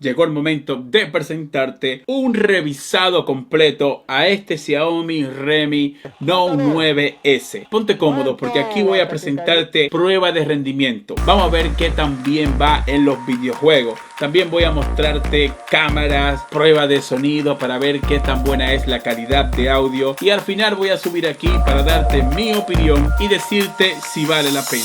Llegó el momento de presentarte un revisado completo a este Xiaomi Redmi Note 9S. Ponte cómodo porque aquí voy a presentarte prueba de rendimiento. Vamos a ver qué tan bien va en los videojuegos. También voy a mostrarte cámaras, prueba de sonido para ver qué tan buena es la calidad de audio. Y al final voy a subir aquí para darte mi opinión y decirte si vale la pena.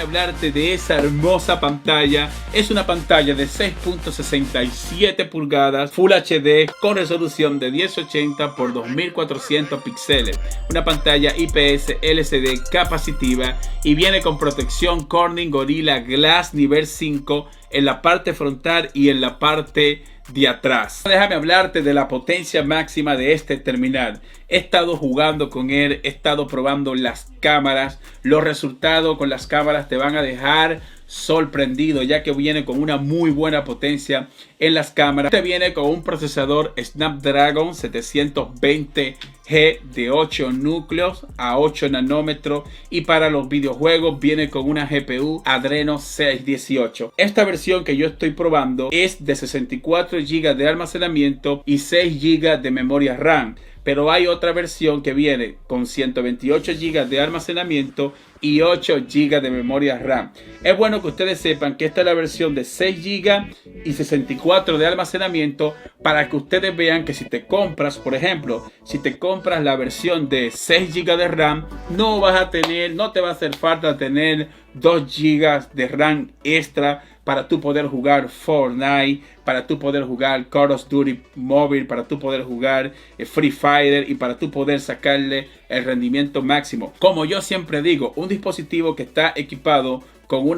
Hablarte de esa hermosa pantalla. Es una pantalla de 6.67 pulgadas Full HD con resolución de 1080 x 2400 píxeles, una pantalla IPS LCD capacitiva y viene con protección Corning Gorilla Glass nivel 5 en la parte frontal y en la parte de atrás. Déjame hablarte de la potencia máxima de este terminal. He estado jugando con él, he estado probando las cámaras. Los resultados con las cámaras te van a dejar sorprendido, ya que viene con una muy buena potencia en las cámaras. Este viene con un procesador Snapdragon 720G de 8 núcleos a 8 nanómetros y para los videojuegos viene con una GPU Adreno 618. Esta versión que yo estoy probando es de 64 GB de almacenamiento y 6 GB de memoria RAM. Pero hay otra versión que viene con 128 GB de almacenamiento y 8 GB de memoria RAM. Es bueno que ustedes sepan que esta es la versión de 6 GB y 64 de almacenamiento, para que ustedes vean que si te compras, por ejemplo, si te compras la versión de 6 GB de RAM, no te va a hacer falta tener 2 GB de RAM extra para tú poder jugar Fortnite, para tú poder jugar Call of Duty móvil, para tú poder jugar Free Fire y para tú poder sacarle el rendimiento máximo. Como yo siempre digo, un dispositivo que está equipado con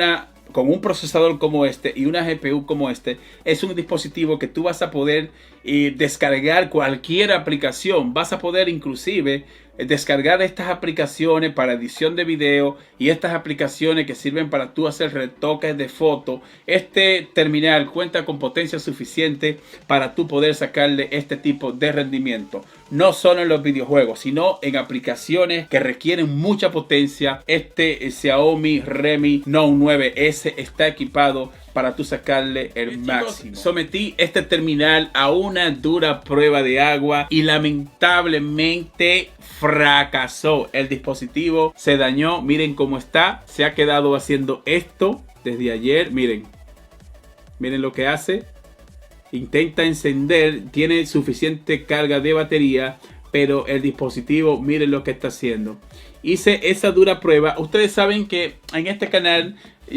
un procesador como este y una GPU como este, es un dispositivo que tú vas a poder descargar cualquier aplicación. Vas a poder inclusive descargar estas aplicaciones para edición de video y estas aplicaciones que sirven para tú hacer retoques de foto. Este terminal cuenta con potencia suficiente para tú poder sacarle este tipo de rendimiento, no solo en los videojuegos, sino en aplicaciones que requieren mucha potencia. Este Xiaomi Redmi Note 9S está equipado para tú sacarle el máximo. Sometí este terminal a una dura prueba de agua y lamentablemente fracasó. El dispositivo se dañó. Miren cómo está. Se ha quedado haciendo esto desde ayer. Miren lo que hace. Intenta encender. Tiene suficiente carga de batería, pero el dispositivo, miren lo que está haciendo. Hice esa dura prueba. Ustedes saben que en este canal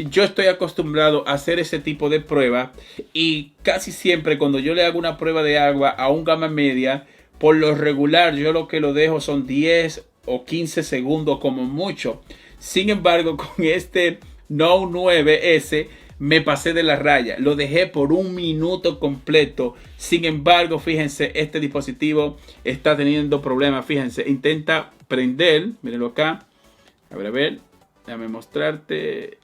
yo estoy acostumbrado a hacer ese tipo de prueba, y casi siempre cuando yo le hago una prueba de agua a un gama media, por lo regular yo lo que lo dejo son 10 o 15 segundos como mucho. Sin embargo, con este Note 9S me pasé de la raya, lo dejé por un minuto completo. Sin embargo, fíjense, este dispositivo está teniendo problemas. Fíjense, intenta prender, mírenlo acá. A ver, déjame mostrarte.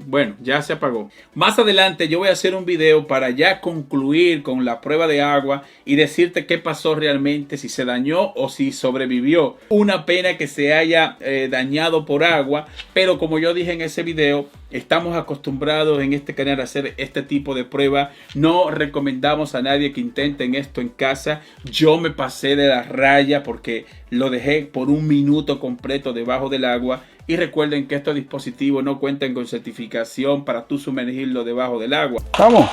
Bueno, ya se apagó. Más adelante yo voy a hacer un video para ya concluir con la prueba de agua y decirte qué pasó realmente, si se dañó o si sobrevivió. Una pena que se haya dañado por agua, pero como yo dije en ese video, estamos acostumbrados en este canal a hacer este tipo de prueba. No recomendamos a nadie que intenten esto en casa. Yo me pasé de la raya porque lo dejé por un minuto completo debajo del agua. Y recuerden que estos dispositivos no cuentan con certificación para tú sumergirlo debajo del agua. Vamos,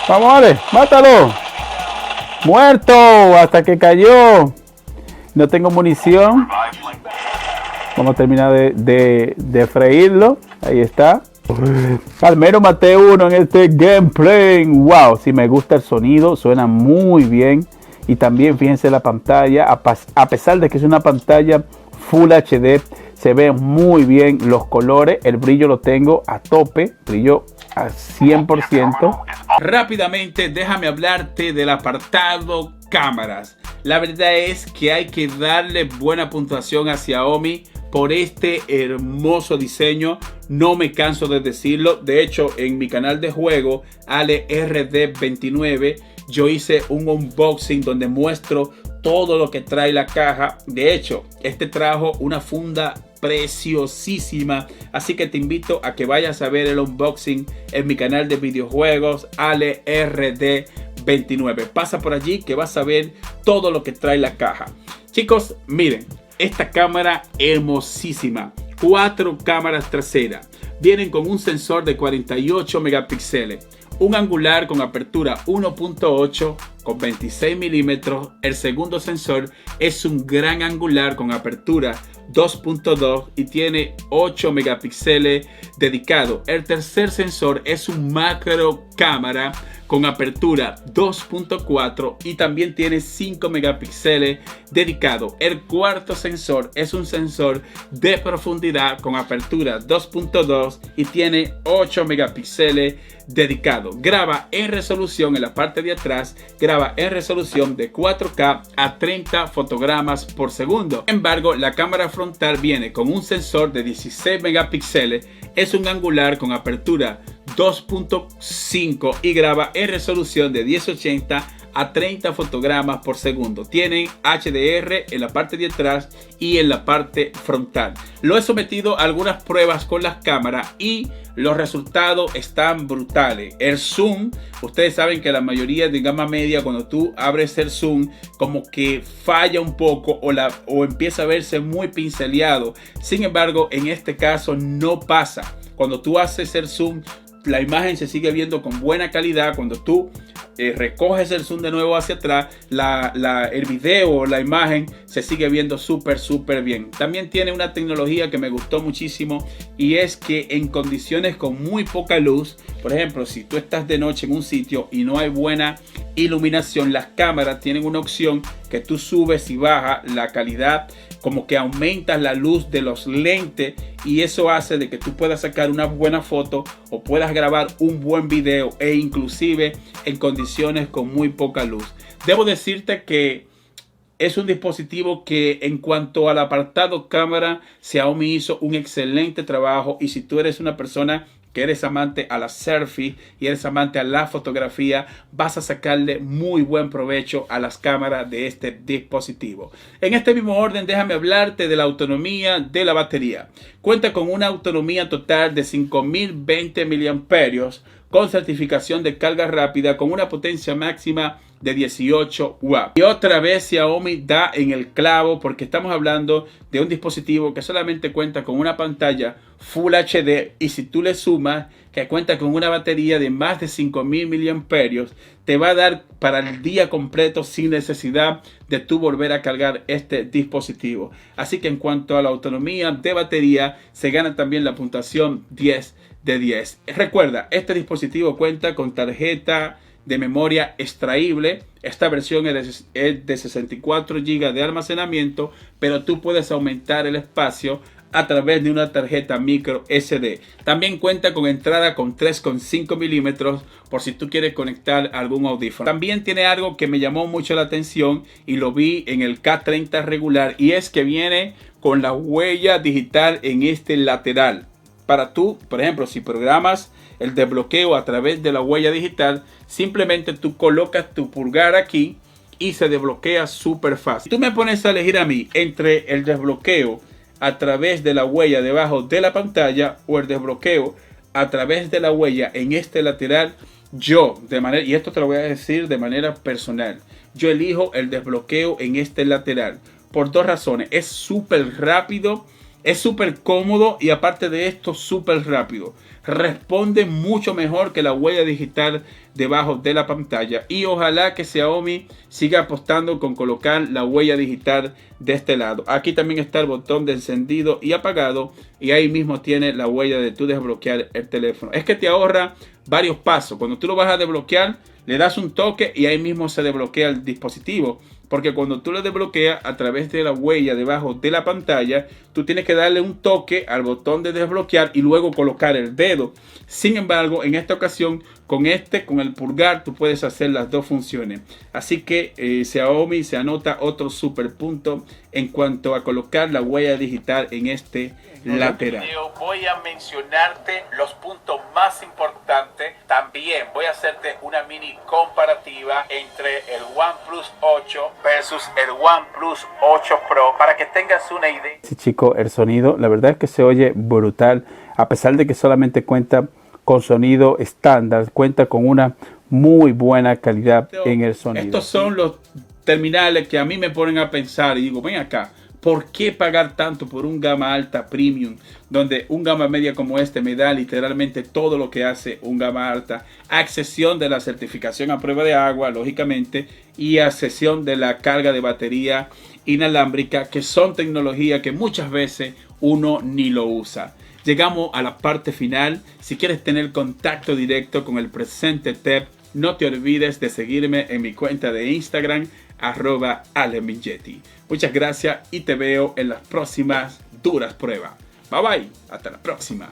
Ale, mátalo. Muerto hasta que cayó. No tengo munición. Vamos a terminar de freírlo. Ahí está. Al menos maté uno en este gameplay. Wow, si me gusta el sonido, suena muy bien. Y también fíjense la pantalla, a pesar de que es una pantalla Full HD, Se ven muy bien los colores, el brillo lo tengo a tope, brillo a 100%. Rápidamente déjame hablarte del apartado cámaras. La verdad es que hay que darle buena puntuación a Xiaomi por este hermoso diseño. No me canso de decirlo. De hecho, en mi canal de juego ALEXMINYETY yo hice un unboxing donde muestro todo lo que trae la caja. De hecho, este trajo una funda preciosísima, así que te invito a que vayas a ver el unboxing en mi canal de videojuegos ALEXMINYETY. Pasa por allí que vas a ver todo lo que trae la caja. Chicos, miren esta cámara hermosísima. 4 cámaras traseras. Vienen con un sensor de 48 megapíxeles. Un angular con apertura 1.8 con 26 milímetros. El segundo sensor es un gran angular con apertura 2.2 y tiene 8 megapíxeles dedicado. El tercer sensor es un macro cámara con apertura 2.4 y también tiene 5 megapíxeles dedicado. El cuarto sensor es un sensor de profundidad con apertura 2.2 y tiene 8 megapíxeles dedicado. Graba en resolución en la parte de atrás, graba en resolución de 4K a 30 fotogramas por segundo. Sin embargo, la cámara frontal viene con un sensor de 16 megapíxeles, es un angular con apertura 2.5 y graba en resolución de 1080 a 30 fotogramas por segundo. Tienen HDR en la parte de atrás y en la parte frontal. Lo he sometido a algunas pruebas con las cámaras y los resultados están brutales. El zoom, ustedes saben que la mayoría de gama media, cuando tú abres el zoom, como que falla un poco o empieza a verse muy pinceleado. Sin embargo, en este caso no pasa. Cuando tú haces el zoom, la imagen se sigue viendo con buena calidad. Cuando tú recoges el zoom de nuevo hacia atrás, el video o la imagen se sigue viendo súper bien. También tiene una tecnología que me gustó muchísimo, y es que en condiciones con muy poca luz, por ejemplo, si tú estás de noche en un sitio y no hay buena iluminación, las cámaras tienen una opción que tú subes y bajas la calidad, como que aumentas la luz de los lentes, y eso hace de que tú puedas sacar una buena foto o puedas grabar un buen video, e inclusive en condiciones con muy poca luz. Debo decirte que es un dispositivo que, en cuanto al apartado cámara, Xiaomi hizo un excelente trabajo. Y si tú eres una persona que eres amante a la selfie y eres amante a la fotografía, vas a sacarle muy buen provecho a las cámaras de este dispositivo. En este mismo orden, déjame hablarte de la autonomía de la batería. Cuenta con una autonomía total de 5020 miliamperios con certificación de carga rápida, con una potencia máxima de 18 watts. Y otra vez Xiaomi da en el clavo, porque estamos hablando de un dispositivo que solamente cuenta con una pantalla Full HD, y si tú le sumas que cuenta con una batería de más de 5000 miliamperios, te va a dar para el día completo sin necesidad de tú volver a cargar este dispositivo. Así que en cuanto a la autonomía de batería, se gana también la puntuación 10 de 10. Recuerda, este dispositivo cuenta con tarjeta de memoria extraíble. Esta versión es de 64 GB de almacenamiento, pero tú puedes aumentar el espacio a través de una tarjeta micro SD. También cuenta con entrada con 3,5 milímetros por si tú quieres conectar algún audífono. También tiene algo que me llamó mucho la atención y lo vi en el K30 regular, y es que viene con la huella digital en este lateral. Para tú, por ejemplo, si programas el desbloqueo a través de la huella digital, simplemente tú colocas tu pulgar aquí y se desbloquea súper fácil. Si tú me pones a elegir a mí entre el desbloqueo a través de la huella debajo de la pantalla o el desbloqueo a través de la huella en este lateral, yo y esto te lo voy a decir de manera personal, yo elijo el desbloqueo en este lateral por dos razones. Es súper rápido, es súper cómodo, y aparte de esto, súper rápido. Responde mucho mejor que la huella digital debajo de la pantalla, y ojalá que Xiaomi siga apostando con colocar la huella digital de este lado. Aquí también está el botón de encendido y apagado, y ahí mismo tiene la huella de tu desbloquear el teléfono. Es que te ahorra varios pasos. Cuando tú lo vas a desbloquear, le das un toque y ahí mismo se desbloquea el dispositivo. porque cuando tú lo desbloqueas a través de la huella debajo de la pantalla, tú tienes que darle un toque al botón de desbloquear y luego colocar el dedo. Sin embargo, en esta ocasión, con el pulgar, tú puedes hacer las dos funciones. Así que Xiaomi se anota otro super punto en cuanto a colocar la huella digital en este lateral. Voy a mencionarte los puntos más importantes. También voy a hacerte una mini comparativa entre el OnePlus 8 versus el OnePlus 8 Pro para que tengas una idea. Sí, chicos, el sonido, la verdad es que se oye brutal, a pesar de que solamente cuenta con sonido estándar, cuenta con una muy buena calidad en el sonido. Estos son los terminales que a mí me ponen a pensar y digo, ven acá, ¿por qué pagar tanto por un gama alta premium, donde un gama media como este me da literalmente todo lo que hace un gama alta, a excepción de la certificación a prueba de agua, lógicamente, y a excepción de la carga de batería inalámbrica, que son tecnologías que muchas veces uno ni lo usa? Llegamos a la parte final. Si quieres tener contacto directo con el presente TEP, no te olvides de seguirme en mi cuenta de Instagram, @ALEXMINYETY. Muchas gracias y te veo en las próximas Duras Pruebas. Bye bye, hasta la próxima.